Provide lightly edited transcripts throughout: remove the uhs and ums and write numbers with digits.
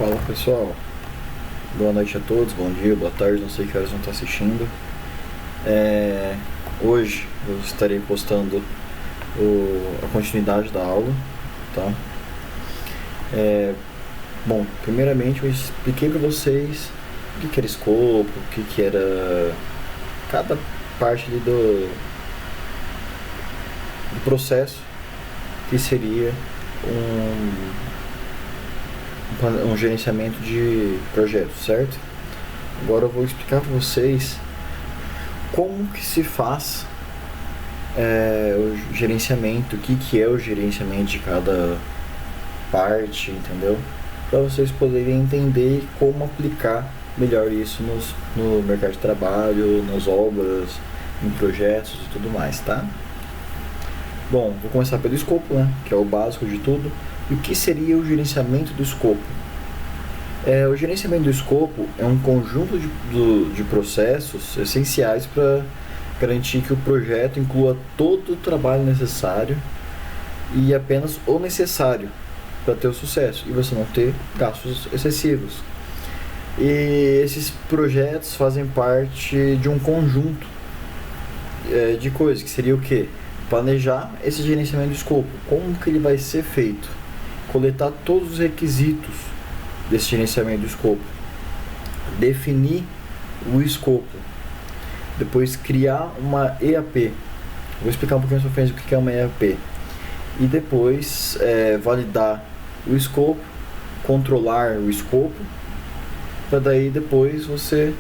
Fala pessoal, boa noite a todos, bom dia, boa tarde, não sei que horas vão estar assistindo. Hoje eu estarei postando a continuidade da aula, tá? Bom, primeiramente eu expliquei para vocês o que era escopo, o que era cada parte ali do processo, que seria um gerenciamento de projetos, certo? Agora eu vou explicar para vocês como que se faz o gerenciamento, o que é o gerenciamento de cada parte, entendeu? Para vocês poderem entender como aplicar melhor isso no mercado de trabalho, nas obras, em projetos e tudo mais, tá? Bom, vou começar pelo escopo, né? Que é o básico de tudo. E o que seria o gerenciamento do escopo? O gerenciamento do escopo é um conjunto de processos essenciais para garantir que o projeto inclua todo o trabalho necessário e apenas o necessário para ter o sucesso e você não ter gastos excessivos. E esses projetos fazem parte de um conjunto de coisas, que seria o quê? Planejar esse gerenciamento do escopo, como que ele vai ser feito, coletar todos os requisitos desse gerenciamento do escopo, definir o escopo, depois criar uma EAP. Vou explicar um pouquinho mais pra frente o que é uma EAP. E depois validar o escopo, controlar o escopo, para daí depois você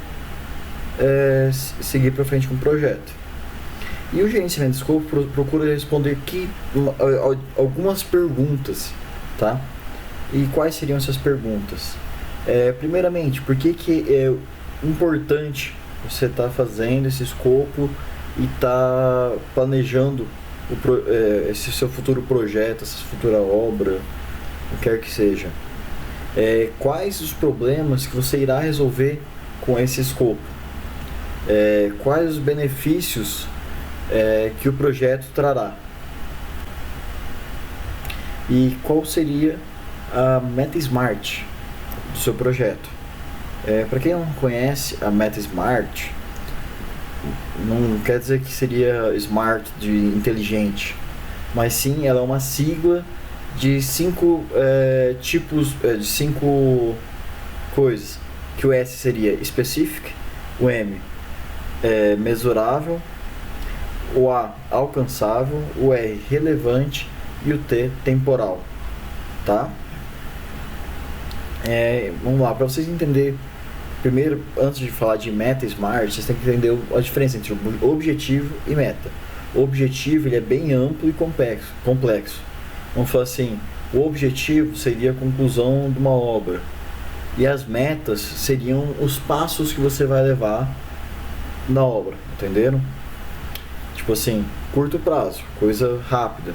seguir para frente com o projeto. E o gerenciamento de escopo procura responder algumas perguntas, tá? E quais seriam essas perguntas? Primeiramente, por que é importante você estar fazendo esse escopo e estar planejando esse seu futuro projeto, essa futura obra, o que quer que seja? Quais os problemas que você irá resolver com esse escopo? Quais os benefícios que o projeto trará? E qual seria a meta SMART do seu projeto? Para quem não conhece a meta SMART, não quer dizer que seria SMART de inteligente, mas sim ela é uma sigla de 5 tipos, de 5 coisas, que o S seria specific, o M mesurável, o A alcançável, o R relevante e o T temporal, tá? Vamos lá, para vocês entenderem, primeiro, antes de falar de meta SMART, vocês têm que entender a diferença entre objetivo e meta. O objetivo ele é bem amplo e complexo. Vamos falar assim, o objetivo seria a conclusão de uma obra e as metas seriam os passos que você vai levar na obra, entenderam? Tipo assim, curto prazo, coisa rápida.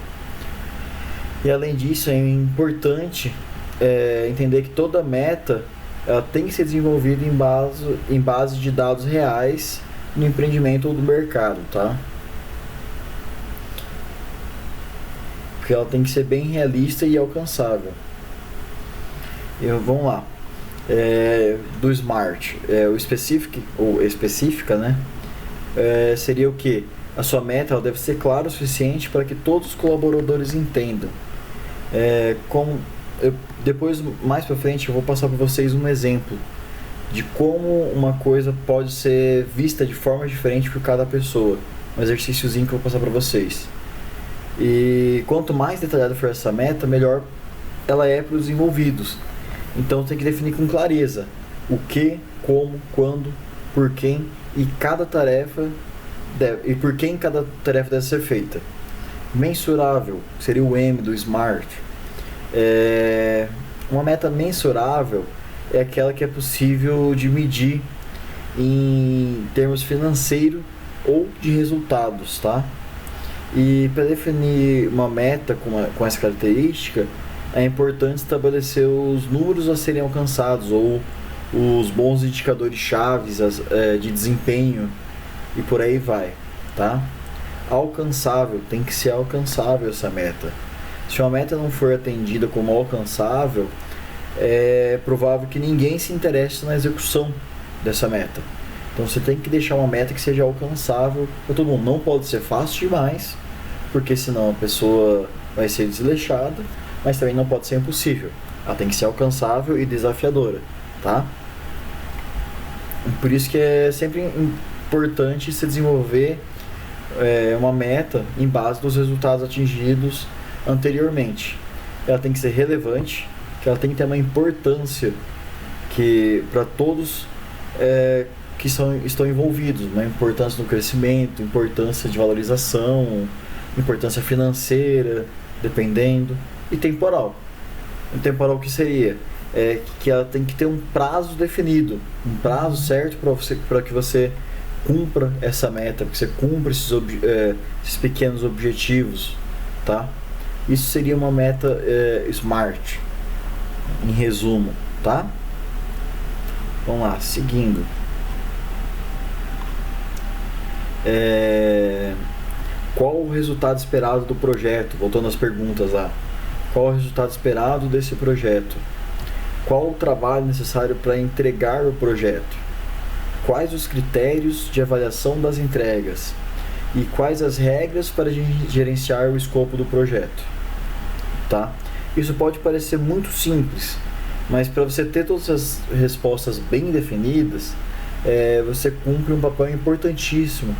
E além disso, é importante entender que toda meta ela tem que ser desenvolvida em base de dados reais no empreendimento ou do mercado, tá? Porque ela tem que ser bem realista e alcançável. Vamos lá. Do SMART, o specific ou específica, né? Seria o que? A sua meta ela deve ser clara o suficiente para que todos os colaboradores entendam. Depois, mais para frente, eu vou passar para vocês um exemplo de como uma coisa pode ser vista de forma diferente por cada pessoa. Um exercíciozinho que eu vou passar para vocês. E quanto mais detalhada for essa meta, melhor ela é para os envolvidos. Então tem que definir com clareza o que, como, quando, por quem e por quem cada tarefa deve ser feita. Mensurável seria o M do SMART. Uma meta mensurável é aquela que é possível de medir em termos financeiros ou de resultados, tá? E para definir uma meta com essa característica, é importante estabelecer os números a serem alcançados ou os bons indicadores chaves de desempenho e por aí vai, tá? Alcançável, tem que ser alcançável essa meta. Se uma meta não for atendida como alcançável, é provável que ninguém se interesse na execução dessa meta. Então você tem que deixar uma meta que seja alcançável para todo mundo. Não pode ser fácil demais, porque senão a pessoa vai ser desleixada, mas também não pode ser impossível. Ela tem que ser alcançável e desafiadora, tá? Por isso que é sempre importante se desenvolver uma meta em base dos resultados atingidos anteriormente. Ela tem que ser relevante, que ela tem que ter uma importância que para todos que estão envolvidos, uma importância no crescimento, importância de valorização, importância financeira, dependendo, e temporal. O temporal que seria? Que ela tem que ter um prazo definido, um prazo certo para que você cumpra essa meta, para que você cumpra esses pequenos objetivos, tá? Isso seria uma meta SMART, em resumo, tá? Vamos lá, seguindo. Qual o resultado esperado do projeto? Voltando às perguntas lá. Qual o resultado esperado desse projeto? Qual o trabalho necessário para entregar o projeto? Quais os critérios de avaliação das entregas? E quais as regras para gerenciar o escopo do projeto? Tá? Isso pode parecer muito simples, mas para você ter todas as respostas bem definidas, você cumpre um papel importantíssimo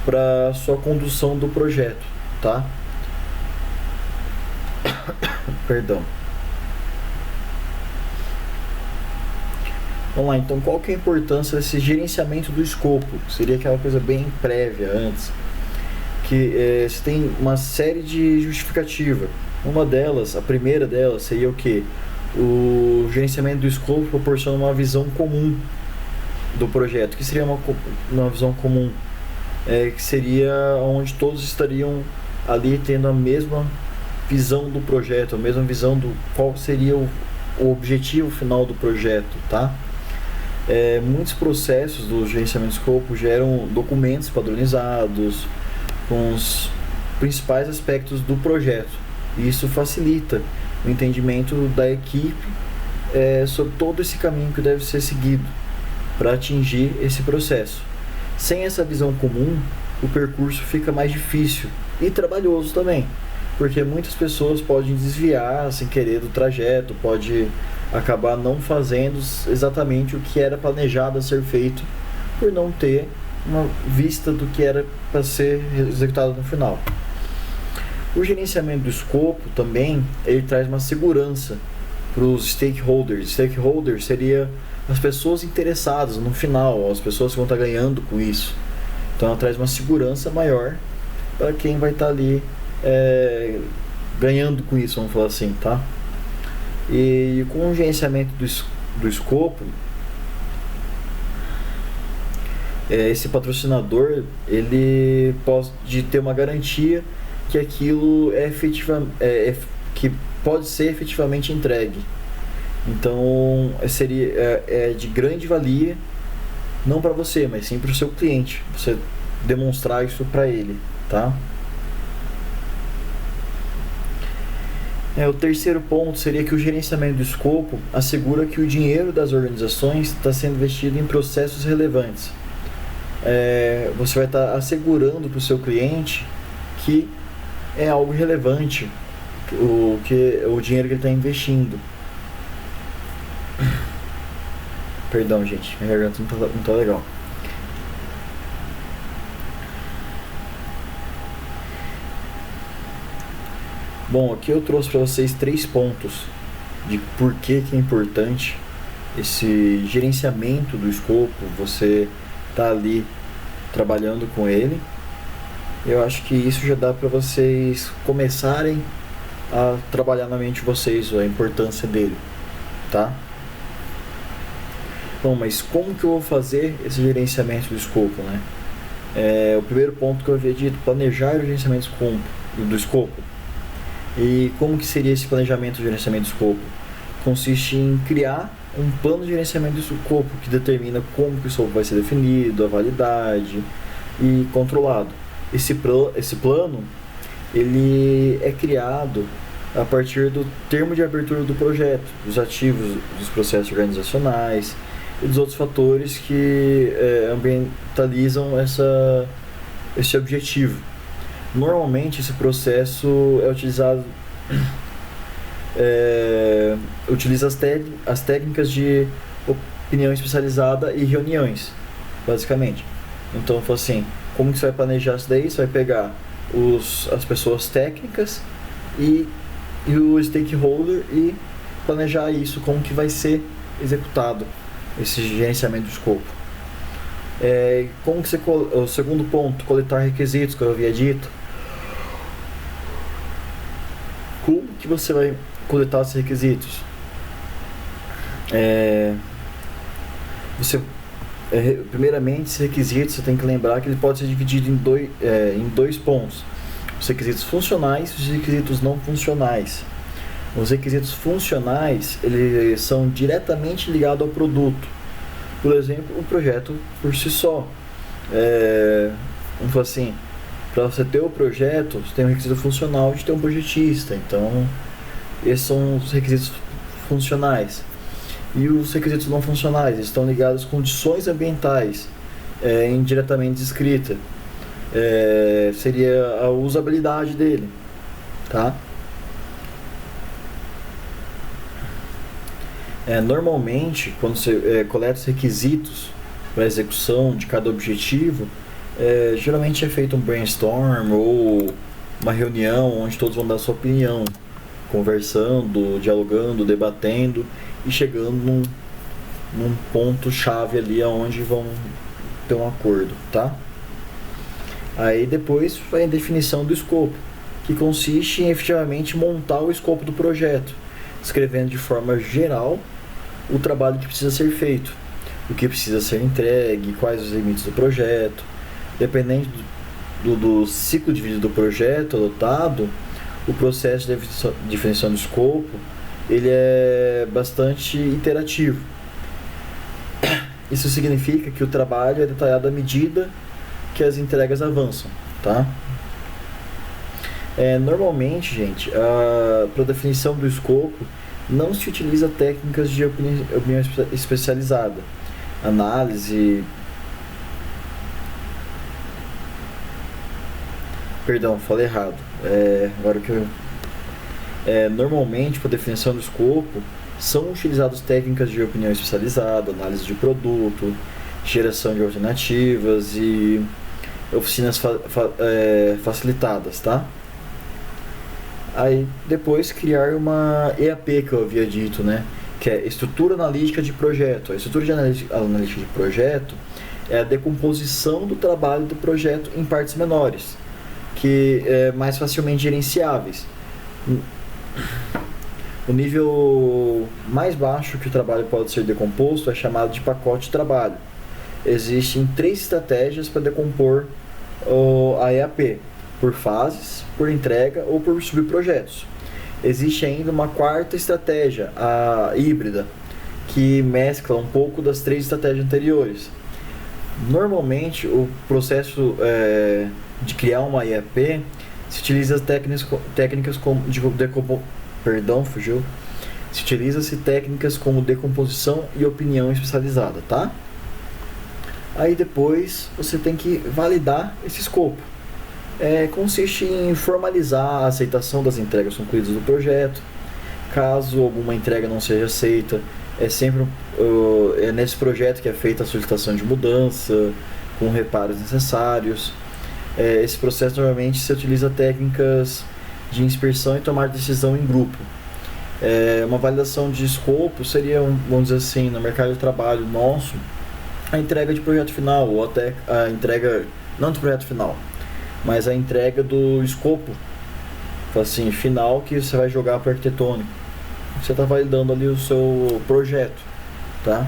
para a sua condução do projeto, tá? Perdão. Vamos lá, então qual que é a importância desse gerenciamento do escopo? Seria aquela coisa bem prévia antes, que você tem uma série de justificativas. Uma delas, a primeira delas, seria o que? O gerenciamento do escopo proporciona uma visão comum do projeto. O que seria uma visão comum? Que seria onde todos estariam ali tendo a mesma visão do projeto, a mesma visão do qual seria o objetivo final do projeto, tá? Muitos processos do gerenciamento de escopo geram documentos padronizados com os principais aspectos do projeto. E isso facilita o entendimento da equipe sobre todo esse caminho que deve ser seguido para atingir esse processo. Sem essa visão comum, o percurso fica mais difícil e trabalhoso também, porque muitas pessoas podem desviar sem querer do trajeto, pode acabar não fazendo exatamente o que era planejado a ser feito por não ter uma vista do que era para ser executado no final. O gerenciamento do escopo também, ele traz uma segurança para os stakeholders. Stakeholders seria as pessoas interessadas no final, as pessoas que vão estar ganhando com isso. Então ela traz uma segurança maior para quem vai estar ali ganhando com isso, vamos falar assim, tá? E com o gerenciamento do escopo, esse patrocinador ele pode ter uma garantia que aquilo que pode ser efetivamente entregue. Então seria de grande valia, não para você, mas sim para o seu cliente, você demonstrar isso para ele, tá? O terceiro ponto seria que o gerenciamento do escopo assegura que o dinheiro das organizações está sendo investido em processos relevantes. Você vai estar assegurando para o seu cliente que é algo relevante o dinheiro que ele está investindo. Perdão, gente, minha garganta não tá legal. Bom, aqui eu trouxe para vocês 3 pontos de por que é importante esse gerenciamento do escopo, você tá ali trabalhando com ele. Eu acho que isso já dá para vocês começarem a trabalhar na mente de vocês a importância dele, tá? Bom, mas como que eu vou fazer esse gerenciamento do escopo, né? O primeiro ponto que eu havia dito, planejar o gerenciamento do escopo. E como que seria esse planejamento do gerenciamento do escopo? Consiste em criar um plano de gerenciamento do escopo que determina como que o escopo vai ser definido, a validade e controlado. Esse plano ele é criado a partir do termo de abertura do projeto, dos ativos, dos processos organizacionais e dos outros fatores que ambientalizam esse objetivo. Normalmente esse processo é utilizado utiliza as técnicas de opinião especializada e reuniões, basicamente. Então, assim, como que você vai planejar isso daí? Você vai pegar as pessoas técnicas e o stakeholder e planejar isso, como que vai ser executado esse gerenciamento do escopo. Como que o segundo ponto, coletar requisitos, que eu havia dito. Como que você vai coletar esses requisitos? Primeiramente, esses requisitos você tem que lembrar que ele pode ser dividido em dois pontos: os requisitos funcionais e os requisitos não funcionais. Os requisitos funcionais, eles são diretamente ligados ao produto. Por exemplo, o projeto por si só. Vamos falar assim, para você ter o projeto, você tem um requisito funcional de ter um projetista. Então, esses são os requisitos funcionais. E os requisitos não funcionais estão ligados às condições ambientais, indiretamente descrita. Seria a usabilidade dele, tá? Normalmente, quando você coleta os requisitos para execução de cada objetivo, geralmente é feito um brainstorm ou uma reunião onde todos vão dar sua opinião, conversando, dialogando, debatendo e chegando num ponto-chave ali onde vão ter um acordo, tá? Aí depois vai a definição do escopo, que consiste em efetivamente montar o escopo do projeto, escrevendo de forma geral o trabalho que precisa ser feito, o que precisa ser entregue, quais os limites do projeto. Dependendo do ciclo de vida do projeto adotado, o processo de definição do escopo ele é bastante iterativo. Isso significa que o trabalho é detalhado à medida que as entregas avançam, tá? Normalmente, gente, para definição do escopo, não se utiliza técnicas de opinião especializada, análise. Perdão, falei errado. Agora que normalmente, para definição do escopo, são utilizadas técnicas de opinião especializada, análise de produto, geração de alternativas e oficinas facilitadas, tá? Aí depois criar uma EAP, que eu havia dito, né? Que é estrutura analítica de projeto. A estrutura analítica de projeto é a decomposição do trabalho do projeto em partes menores, que é mais facilmente gerenciáveis. O nível mais baixo que o trabalho pode ser decomposto é chamado de pacote de trabalho. Existem 3 estratégias para decompor a EAP: por fases, por entrega ou por subprojetos. Existe ainda uma 4ª estratégia, a híbrida, que mescla um pouco das 3 estratégias anteriores. Normalmente, o processo de criar uma EAP se utiliza técnicas como se utiliza-se técnicas como decomposição e opinião especializada, tá? Aí depois você tem que validar esse escopo. Consiste em formalizar a aceitação das entregas concluídas do projeto. Caso alguma entrega não seja aceita, sempre nesse projeto que é feita a solicitação de mudança, com reparos necessários. Esse processo normalmente se utiliza técnicas de inspeção e tomar decisão em grupo. Uma validação de escopo seria, vamos dizer assim, no mercado de trabalho nosso, a entrega de projeto final, ou até a entrega, não do projeto final, mas a entrega do escopo assim, final, que você vai jogar para o arquitetônico. Você está validando ali o seu projeto, tá?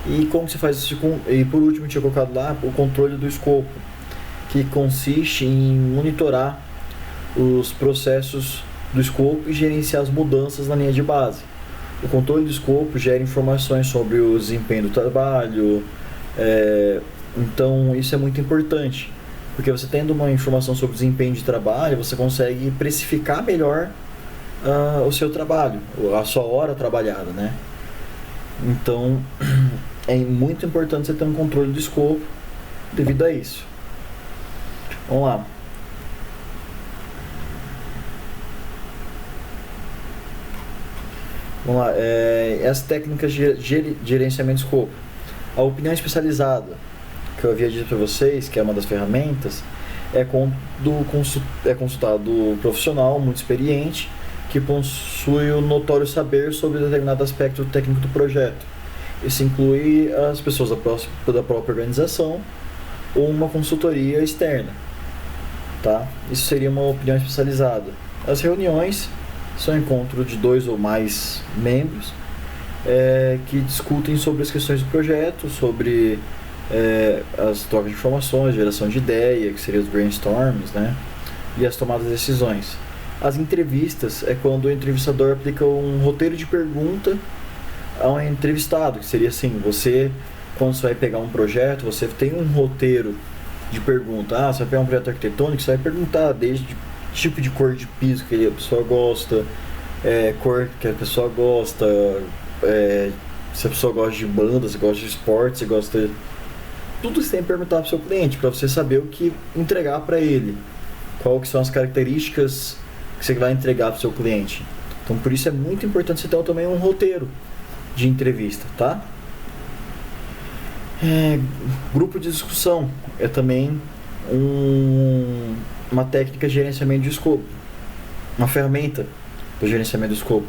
E como você faz isso? E por último, eu tinha colocado lá o controle do escopo, que consiste em monitorar os processos do escopo e gerenciar as mudanças na linha de base. O controle do escopo gera informações sobre o desempenho do trabalho, então isso é muito importante, porque você tendo uma informação sobre o desempenho de trabalho, você consegue precificar melhor o seu trabalho, a sua hora trabalhada, né? Então, é muito importante você ter um controle do escopo devido a isso. Vamos lá. As técnicas de gerenciamento de escopo. A opinião especializada, que eu havia dito para vocês, que é uma das ferramentas, é consultado o profissional muito experiente que possui o notório saber sobre determinado aspecto técnico do projeto. Isso inclui as pessoas da própria organização ou uma consultoria externa, tá? Isso seria uma opinião especializada. As reuniões são encontro de 2 ou mais membros que discutem sobre as questões do projeto, sobre as trocas de informações, geração de ideia, que seriam os brainstorms, né? E as tomadas de decisões. As entrevistas é quando o entrevistador aplica um roteiro de pergunta a um entrevistado, que seria assim, quando você vai pegar um projeto, você tem um roteiro de pergunta. Você vai pegar um projeto arquitetônico, você vai perguntar desde tipo de cor de piso que a pessoa gosta, cor que a pessoa gosta, se a pessoa gosta de banda, se gosta de esporte, se gosta... Tudo você tem que perguntar para o seu cliente, para você saber o que entregar para ele. Qual que são as características que você vai entregar para o seu cliente. Então, por isso é muito importante você ter também um roteiro de entrevista, tá? Grupo de discussão é também uma técnica de gerenciamento de escopo, uma ferramenta para gerenciamento do escopo.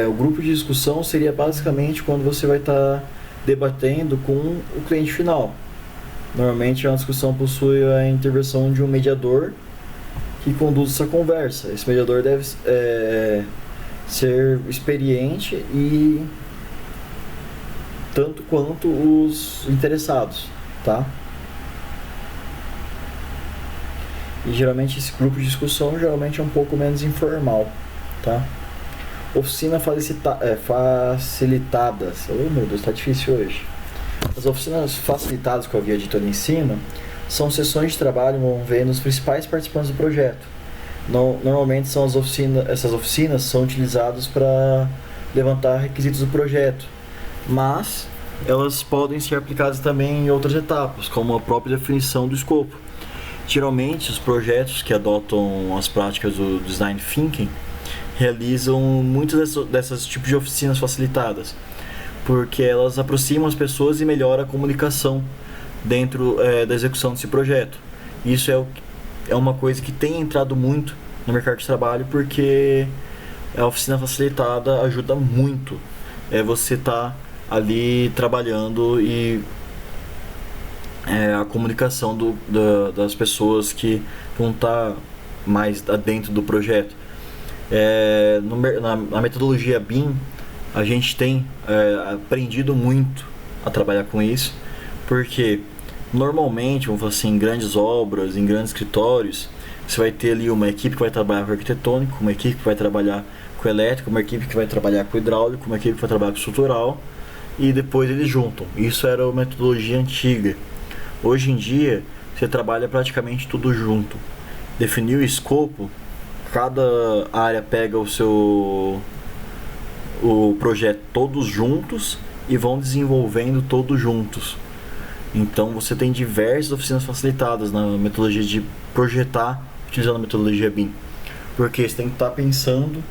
O grupo de discussão seria basicamente quando você vai estar debatendo com o cliente final. Normalmente uma discussão possui a intervenção de um mediador que conduz essa conversa. Esse mediador deve ser experiente e tanto quanto os interessados, tá? E geralmente esse grupo de discussão é um pouco menos informal, tá? Oficinas facilitadas. Oh meu Deus, tá difícil hoje. As oficinas facilitadas que eu havia dito ali em cima são sessões de trabalho envolvendo os principais participantes do projeto. Normalmente essas oficinas são utilizadas para levantar requisitos do projeto, mas elas podem ser aplicadas também em outras etapas, como a própria definição do escopo. Geralmente, os projetos que adotam as práticas do Design Thinking realizam muitos dessas tipos de oficinas facilitadas, porque elas aproximam as pessoas e melhoram a comunicação dentro da execução desse projeto. Isso é uma coisa que tem entrado muito no mercado de trabalho, porque a oficina facilitada ajuda muito você tá ali trabalhando e a comunicação das pessoas que vão estar mais dentro do projeto. Na metodologia BIM, a gente tem aprendido muito a trabalhar com isso, porque normalmente, vamos falar assim, em grandes obras, em grandes escritórios, você vai ter ali uma equipe que vai trabalhar com arquitetônico, uma equipe que vai trabalhar com elétrico, uma equipe que vai trabalhar com hidráulico, uma equipe que vai trabalhar com estrutural, e depois eles juntam. Isso era a metodologia antiga. Hoje em dia, você trabalha praticamente tudo junto. Definir o escopo, cada área pega o projeto todos juntos e vão desenvolvendo todos juntos. Então você tem diversas oficinas facilitadas na metodologia de projetar utilizando a metodologia BIM, porque você tem que estar pensando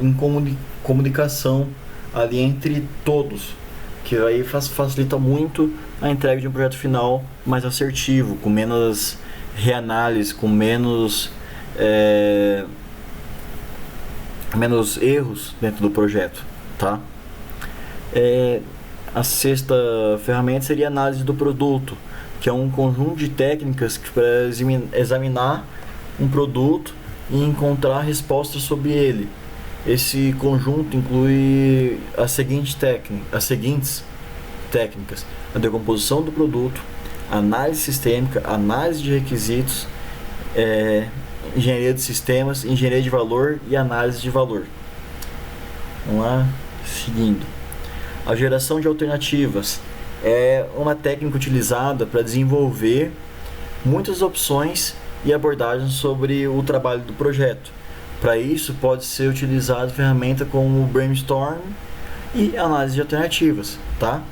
em comunicação ali entre todos, que aí facilita muito a entrega de um projeto final mais assertivo, com menos reanálise, com menos erros dentro do projeto, tá? A sexta ferramenta seria a análise do produto, que é um conjunto de técnicas para examinar um produto e encontrar respostas sobre ele. Esse conjunto inclui as seguintes técnicas: a decomposição do produto, análise sistêmica, análise de requisitos, engenharia de sistemas, engenharia de valor e análise de valor. Vamos lá, seguindo. A geração de alternativas é uma técnica utilizada para desenvolver muitas opções e abordagens sobre o trabalho do projeto. Para isso, pode ser utilizada ferramenta como o brainstorm e análise de alternativas, tá?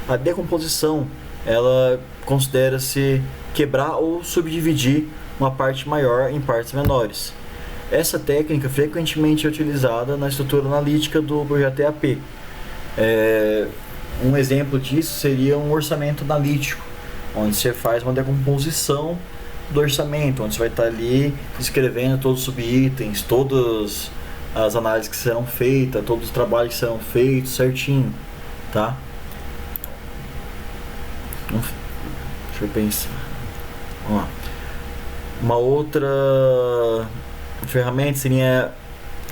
A decomposição, ela considera-se quebrar ou subdividir uma parte maior em partes menores. Essa técnica frequentemente é utilizada na estrutura analítica do projeto EAP. Um exemplo disso seria um orçamento analítico, onde você faz uma decomposição do orçamento, onde você vai estar ali escrevendo todos os subitens, todas as análises que serão feitas, todos os trabalhos que serão feitos certinho, tá? Deixa eu pensar. Vamos lá. Uma outra ferramenta seria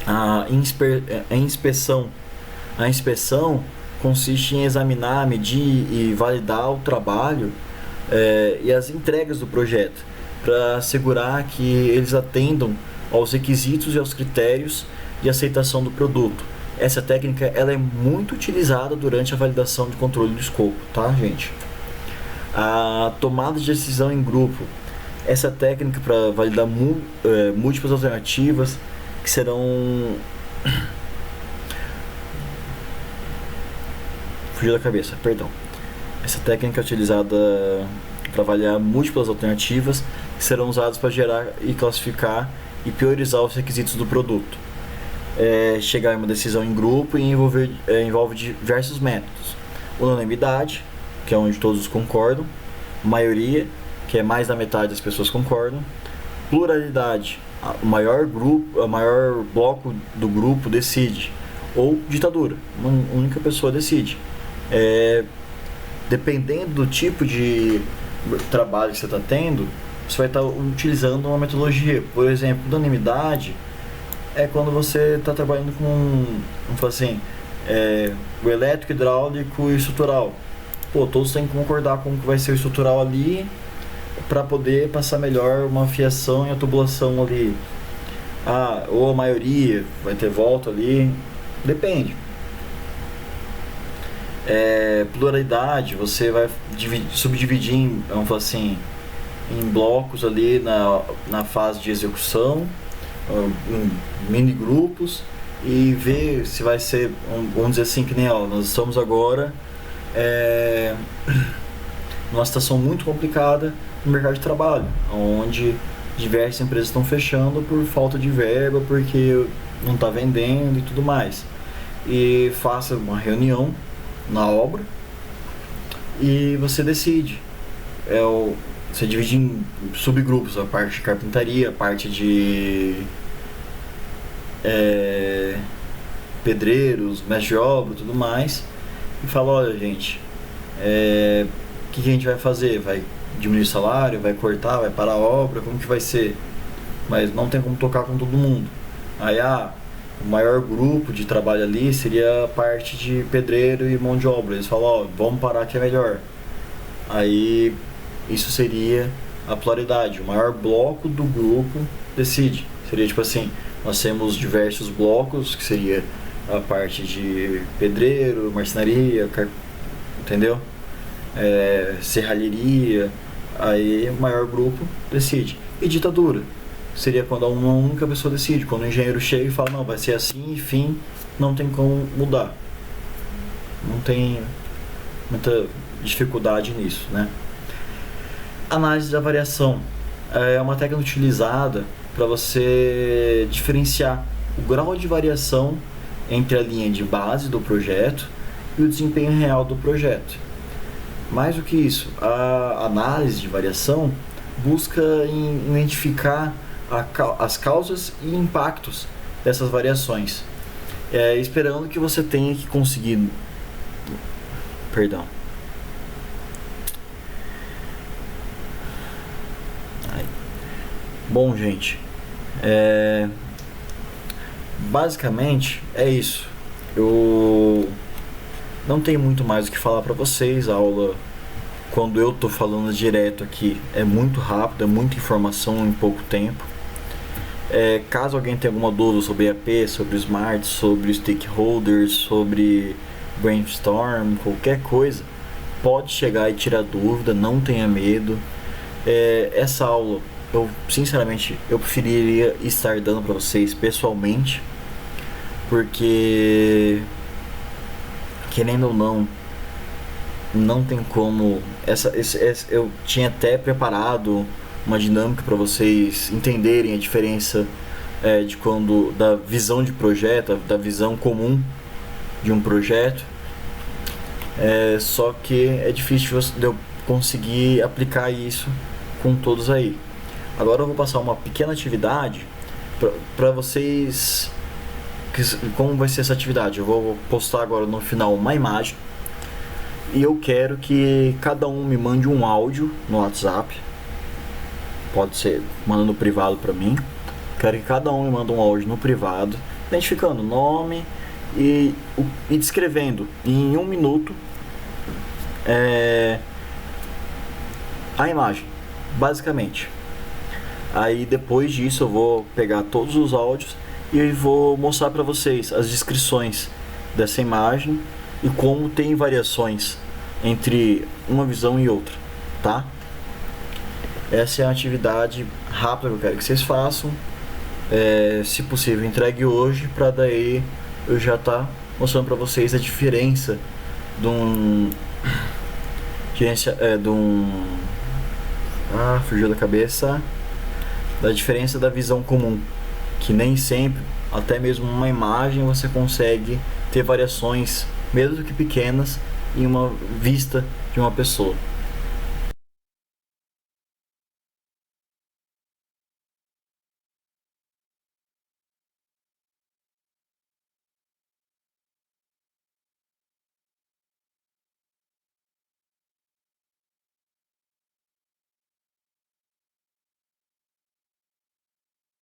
a inspeção. A inspeção consiste em examinar, medir e validar o trabalho e as entregas do projeto, para assegurar que eles atendam aos requisitos e aos critérios de aceitação do produto. Essa técnica ela é muito utilizada durante a validação de controle do escopo, tá, gente? A tomada de decisão em grupo. Essa técnica para validar múltiplas alternativas que serão... Fugiu da cabeça, perdão. Essa técnica é utilizada para avaliar múltiplas alternativas que serão usadas para gerar e classificar e priorizar os requisitos do produto. Chegar a uma decisão em grupo e envolve diversos métodos. Unanimidade, que é onde todos concordam. Maioria, que é mais da metade das pessoas concordam. Pluralidade, o maior bloco do grupo decide. Ou ditadura, uma única pessoa decide. Dependendo do tipo de trabalho que você está tendo, você vai estar utilizando uma metodologia. Por exemplo, unanimidade é quando você está trabalhando com, vamos falar assim, o elétrico, hidráulico e estrutural. Todos têm que concordar com o que vai ser o estrutural ali para poder passar melhor uma fiação e a tubulação ali. Ou a maioria vai ter volta ali, depende. Pluralidade, você vai subdividir em, vamos falar assim, em blocos ali na fase de execução, em mini grupos, e ver se vai ser, vamos dizer assim, que nem nós estamos agora numa situação muito complicada no mercado de trabalho, onde diversas empresas estão fechando por falta de verba, porque não está vendendo e tudo mais. E faça uma reunião na obra e você decide. Você divide em subgrupos, a parte de carpintaria, a parte de pedreiros, mestre de obra e tudo mais, e fala: olha, gente, o que a gente vai fazer? Vai diminuir o salário? Vai cortar? Vai parar a obra? Como que vai ser? Mas não tem como tocar com todo mundo. Aí o maior grupo de trabalho ali seria a parte de pedreiro e mão de obra. Eles falam: vamos parar que é melhor. Aí isso seria a pluralidade. O maior bloco do grupo decide. Seria tipo assim, nós temos diversos blocos, que seria a parte de pedreiro, marcenaria, entendeu? Serralheria. Aí o maior grupo decide. E ditadura seria quando uma única pessoa decide, quando o engenheiro chega e fala: não, vai ser assim e fim, não tem como mudar. Não tem muita dificuldade nisso, né? Análise da variação é uma técnica utilizada para você diferenciar o grau de variação entre a linha de base do projeto e o desempenho real do projeto. Mais do que isso, a análise de variação busca identificar as causas e impactos dessas variações, esperando que você tenha que conseguir... Bom, gente, basicamente é isso. Eu não tenho muito mais o que falar para vocês. A aula, quando eu tô falando direto aqui, é muito rápido, é muita informação em pouco tempo. Caso alguém tenha alguma dúvida sobre EAP, sobre Smart, sobre stakeholders, sobre brainstorm, qualquer coisa, pode chegar e tirar dúvida, não tenha medo. Essa aula, eu sinceramente, eu preferiria estar dando para vocês pessoalmente, porque querendo ou não, não tem como. Eu tinha até preparado uma dinâmica para vocês entenderem a diferença de quando da visão de projeto, da visão comum de um projeto. Só que é difícil de eu conseguir aplicar isso com todos aí. Agora eu vou passar uma pequena atividade para vocês. Como vai ser essa atividade? Eu vou postar agora no final uma imagem e eu quero que cada um me mande um áudio no WhatsApp. Pode ser mandando privado para mim. Quero que cada um me mande um áudio no privado, identificando o nome e descrevendo em 1 minuto a imagem, basicamente. Aí depois disso eu vou pegar todos os áudios e vou mostrar para vocês as descrições dessa imagem e como tem variações entre uma visão e outra, tá? Essa é a atividade rápida que eu quero que vocês façam. Se possível, entregue hoje, para daí eu já tá mostrando para vocês a diferença de um fugiu da cabeça, da diferença da visão comum, que nem sempre, até mesmo uma imagem, você consegue ter variações, mesmo que pequenas, em uma vista de uma pessoa.